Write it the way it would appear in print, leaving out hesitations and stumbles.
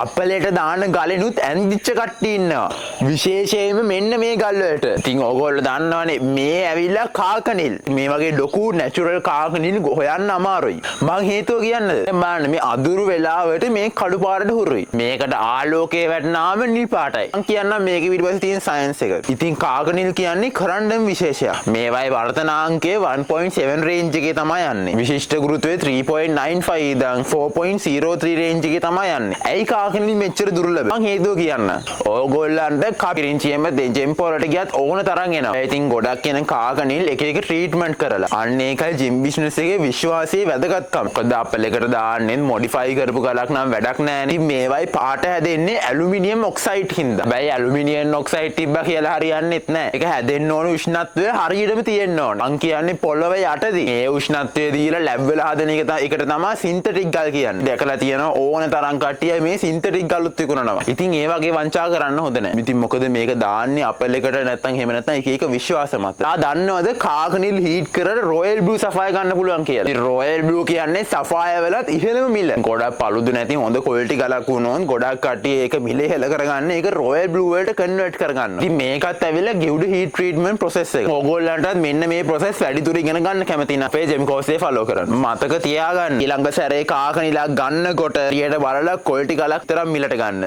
අපලයට දාන්න ගලෙනුත් ඇඳිච්ච කට්ටිය ඉන්නවා. විශේෂයෙන්ම මෙන්න මේ ගල් වලට. ඉතින් ඕගොල්ලෝ දන්නවනේ මේ ඇවිල්ලා කාකනිල්. මේ වගේ ලොකු නැචරල් කාකනිල් හොයන්න අමාරුයි. මං හේතුව කියන්නද? බලන්න මේ අඳුරු වෙලාවට මේ කළු පාටට හුරුයි. මේකට ආලෝකයේ වැටෙනාම නිල් පාටයි. මං කියන්නම් මේකේ ඊට තියෙන සයන්ස් එක. ඉතින් කාකනිල් කියන්නේ කරන්ඩම් විශේෂයක්. මේවයි වර්තනාංකය 1.7 රේන්ජ් එකේ තමයි යන්නේ. විශිෂ්ට ගුරුත්වය 3.95 ඉඳන් 4.03 රේන්ජ් එකේ තමයි යන්නේ. ඇයි කාකනිල් මෙච්චර දුර්ලභ? මං හේතුව කියන්න. ඕගොල්ලන්ට කපිරින්චියෙම ජෙම්ප් වලට ගියත් ඕන තරම් එනවා. ඉතින් ගොඩක් කෙනෙක් කාකනිල් එක එක ට්‍රීට්මන්ට් කරලා. අන්න ඒකයි ජිම් බිස්නස් එකේ විශ්වාසයේ වැදගත්කම. මොකද අපලයකට දාන්නේ මොඩිෆයි කරපු ගලක් නම් වැඩක් නැහැ නේ. මේවයි පාට හැදෙන්නේ ඇලුමිනියම් ඔක්සයිඩ් හින්දා. හැබැයි ඇලුමිනියම් ඔක්සයිඩ් තිබ්බා කියලා හරියන්නේත් නැහැ. ඒක හැදෙන්න ඕන උෂ්ණත්වය හරියටම තියෙන්න ඕන. මං කියන්නේ පොළව යටදී මේ උෂ්ණත්වය දීලා ලැබ් වල හදන එකට තමයි සින්තටික් ගල් කියන්නේ. දැකලා තියෙනවා ඕන තරම් කට්ටිය මේ සින්තටික් ගල්ුත් විකුණනවා. ඉතින් ඒ වගේ වංචා කරන්න හොඳ නැහැ. ඉතින් මොකද මේක දාන්නේ අපල් එකට නැත්තම් එහෙම නැත්තම් එක එක විශ්වාස මත. ආ දන්නවද කාකනිල් හීට් කරලා රොයල් බ්ලූ සෆායර් ගන්න පුළුවන් කියලා. ඉතින් රොයල් බ්ලූ කියන්නේ සෆායර් වලත් ඉහළම මිල. ගොඩක් පළුදු නැති හොඳ ක්වොලිටි ගලක් වුණොත් ගොඩක් කට්ටිය ඒක මිලේ හෙල කරගන්න ඒක රොයල් බ්ලූ වලට කන්වර්ට් කරගන්න. ඉතින් මේකත් ඇවිල්ලා ගිවුඩ් හීට් ට්‍රීට්මන්ට් ප්‍රොසෙස් එක. ඕගොල්ලන්ටත් මෙන්න මේ ප්‍රොසෙස් වැඩිදුර ඉගෙන ගන්න කැමති නම් අපේ ජෙම් කෝස් එක ෆලෝ කරන්න. මතක තියාගන්න ඊළඟ සැරේ කාකනිලක් ගන්නකොට ඊට බලලා ක්වොලිටි ගලක් තරම් මිලට ගන්න.